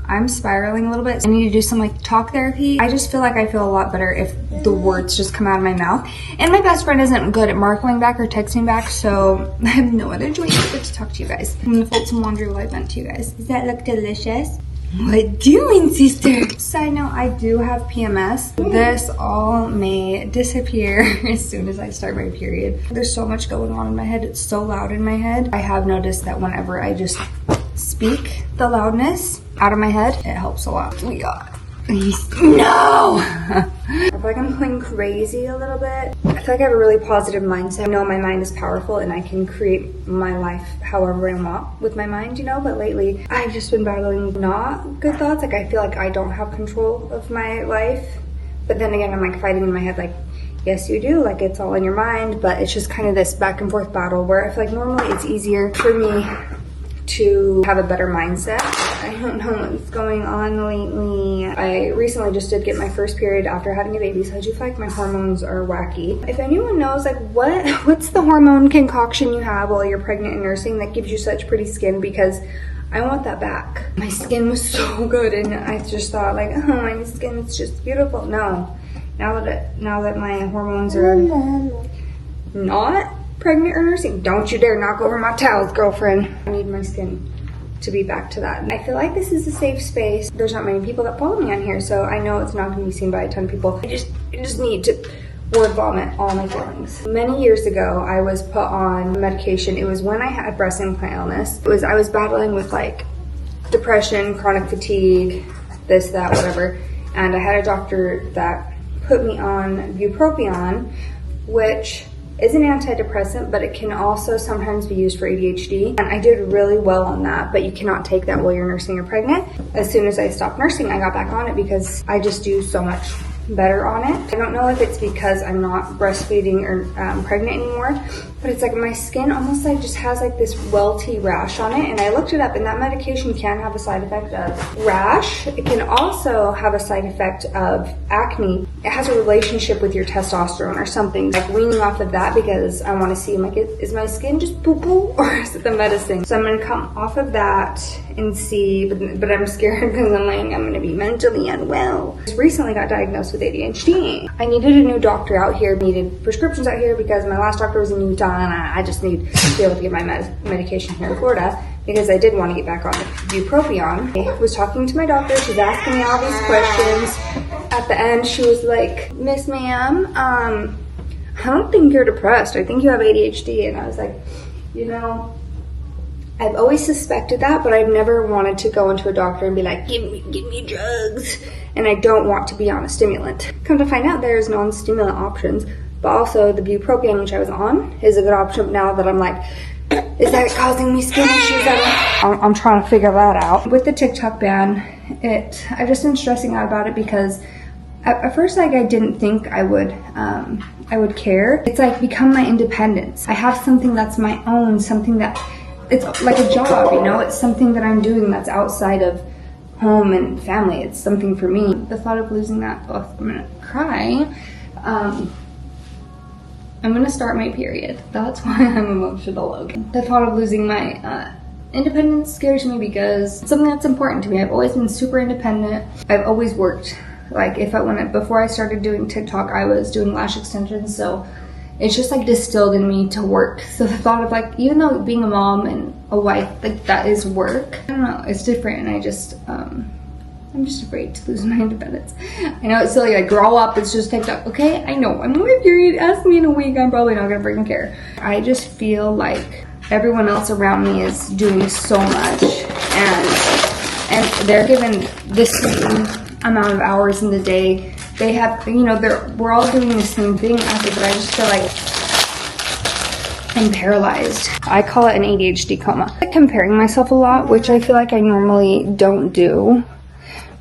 I'm spiraling a little bit. I need to do some like talk therapy. I just feel like I feel a lot better if the words just come out of my mouth. And my best friend isn't good at marking back or texting back, so I have no other choice but to talk to you guys. I'm gonna fold some laundry while I vent to you guys. Does that look delicious? What doing, sister? Side note, I do have PMS. This all may disappear as soon as I start my period. There's so much going on in my head. It's so loud in my head. I have noticed that whenever I just speak the loudness out of my head, it helps a lot. We got no! I feel like I'm going crazy a little bit. I feel like I have a really positive mindset. I know my mind is powerful and I can create my life however I want with my mind, you know, but lately I've just been battling not good thoughts. Like I feel like I don't have control of my life, but then again, I'm like fighting in my head like, yes you do, like it's all in your mind, but it's just kind of this back and forth battle where I feel like normally it's easier for me to have a better mindset. I don't know what's going on lately. I recently just did get my first period after having a baby, so I do feel like my hormones are wacky. If anyone knows like what's the hormone concoction you have while you're pregnant and nursing that gives you such pretty skin, because I want that back. My skin was so good and I just thought like, oh, my skin's just beautiful. No, now that my hormones are not pregnant or nursing, don't you dare knock over my towels, girlfriend. I need my skin to be back to that. And I feel like this is a safe space. There's not many people that follow me on here, so I know it's not going to be seen by a ton of people. I just need to word vomit all my feelings. Many years ago, I was put on medication. It was when I had breast implant illness. I was battling with like depression, chronic fatigue, this, that, whatever. And I had a doctor that put me on bupropion, which is an antidepressant, but it can also sometimes be used for ADHD. And I did really well on that, but you cannot take that while you're nursing or pregnant. As soon as I stopped nursing, I got back on it because I just do so much better on it. I don't know if it's because I'm not breastfeeding or pregnant anymore, but it's like my skin almost like just has like this welty rash on it. And I looked it up, and that medication can have a side effect of rash. It can also have a side effect of acne. It has a relationship with your testosterone or something. Like weaning off of that because I want to see, like, is my skin just poo-poo or is it the medicine? So I'm going to come off of that and see, but I'm scared because I'm like, I'm going to be mentally unwell. I just recently got diagnosed with ADHD. I needed a new doctor out here, needed prescriptions out here because my last doctor was in Utah, and I just need to be able to get my medication here in Florida because I did want to get back on the bupropion. I was talking to my doctor. She's asking me all these questions. At the end, she was like, Miss Ma'am, I don't think you're depressed. I think you have ADHD. And I was like, you know, I've always suspected that, but I've never wanted to go into a doctor and be like, give me drugs. And I don't want to be on a stimulant. Come to find out, there's non-stimulant options, but also the bupropion, which I was on, is a good option now that I'm like, is that causing me skin issues? I'm trying to figure that out. With the TikTok ban, I've just been stressing out about it because at first, like, I didn't think I would care. It's like become my independence. I have something that's my own, something that it's like a job, you know? It's something that I'm doing that's outside of home and family. It's something for me. The thought of losing that, oh, I'm gonna cry. I'm gonna start my period. That's why I'm emotional. Okay. The thought of losing my independence scares me because it's something that's important to me. I've always been super independent. I've always worked. Like before I started doing TikTok, I was doing lash extensions, so it's just like distilled in me to work. So the thought of like, even though being a mom and a wife, like that is work, I don't know, it's different. And I just, I'm just afraid to lose my independence. I know it's silly, like grow up, it's just TikTok. Okay, I know, I'm on my period, ask me in a week, I'm probably not gonna freaking care. I just feel like everyone else around me is doing so much and they're given this same amount of hours in the day. They have, you know, we're all doing the same thing as it, but I just feel like I'm paralyzed. I call it an ADHD coma. I'm comparing myself a lot, which I feel like I normally don't do.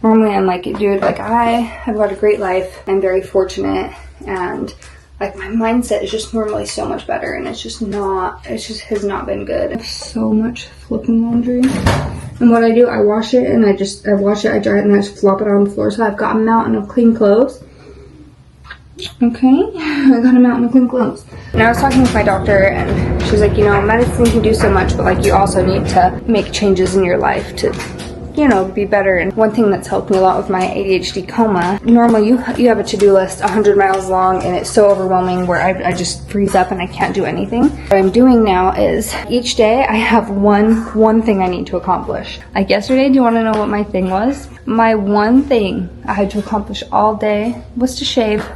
Normally I'm like, dude, like I have got a great life. I'm very fortunate, and like my mindset is just normally so much better, and it just has not been good. So much flipping laundry. And what I do, I wash it and I wash it, I dry it, and I just flop it on the floor. So I've got a mountain of clean clothes. Okay, I got a mountain of clean clothes. And I was talking with my doctor, and she's like, you know, medicine can do so much, but like you also need to make changes in your life to you know, be better. And one thing that's helped me a lot with my ADHD coma, normally you have a to-do list 100 miles long and it's so overwhelming where I just freeze up and I can't do anything. What I'm doing now is each day I have one thing I need to accomplish. Like yesterday, do you want to know what my thing was? My one thing I had to accomplish all day was to shave.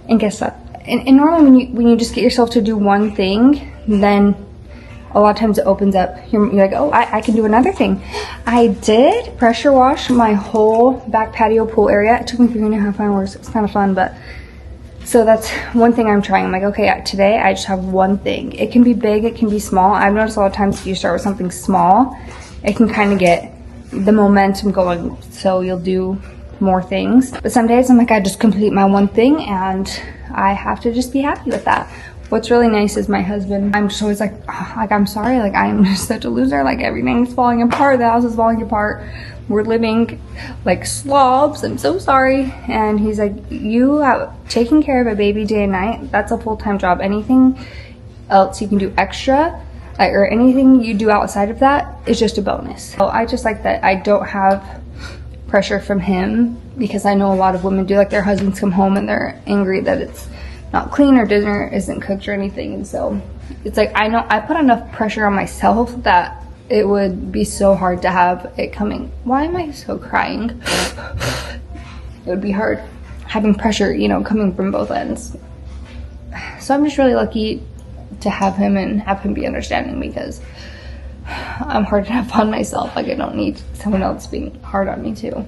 And guess what? And normally when you just get yourself to do one thing, then a lot of times it opens up. You're like, oh, I can do another thing. I did pressure wash my whole back patio pool area. It took me 3.5 hours. It was kind of fun, but so that's one thing I'm trying. I'm like, okay, today I just have one thing. It can be big, it can be small. I've noticed a lot of times if you start with something small, it can kind of get the momentum going, so you'll do more things. But some days I'm like, I just complete my one thing and I have to just be happy with that. What's really nice is my husband, I'm just always like, I'm sorry, like I'm just such a loser, like everything's falling apart, the house is falling apart, we're living like slobs, I'm so sorry. And he's like, you have taking care of a baby day and night, that's a full-time job. Anything else you can do extra, or anything you do outside of that is just a bonus. So I just like that I don't have pressure from him, because I know a lot of women do, like their husbands come home and they're angry that it's not clean or dinner isn't cooked or anything. And so it's like, I know I put enough pressure on myself that it would be so hard to have it coming. Why am I so crying? It would be hard having pressure, you know, coming from both ends. So I'm just really lucky to have him and have him be understanding, because I'm hard enough on myself. Like I don't need someone else being hard on me too.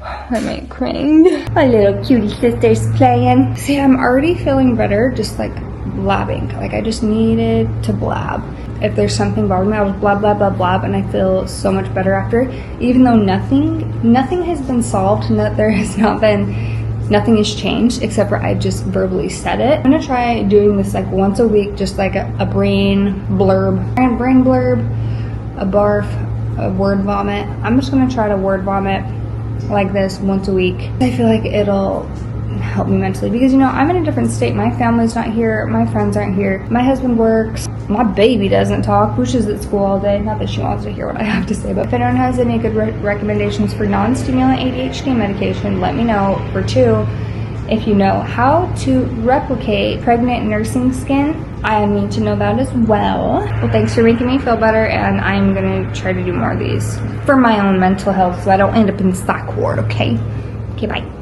I might cring. My little cutie sister's playing. See, I'm already feeling better just like blabbing. Like I just needed to blab. If there's something bothering me, I was blab, blab, blab, blab, and I feel so much better after. Even though nothing has been solved, nothing has changed, except for I just verbally said it. I'm gonna try doing this like once a week, just like a brain blurb, a barf, a word vomit. I'm just gonna try to word vomit like this once a week. I feel like it'll help me mentally, because you know, I'm in a different state. My family's not here, my friends aren't here, my husband works, my baby doesn't talk, which is at school all day. Not that she wants to hear what I have to say, but if anyone has any good recommendations for non-stimulant ADHD medication, let me know. For 2, if you know how to replicate pregnant nursing skin, I need to know that as well. Well, thanks for making me feel better, and I'm gonna try to do more of these for my own mental health so I don't end up in the psych ward, okay? Okay, bye.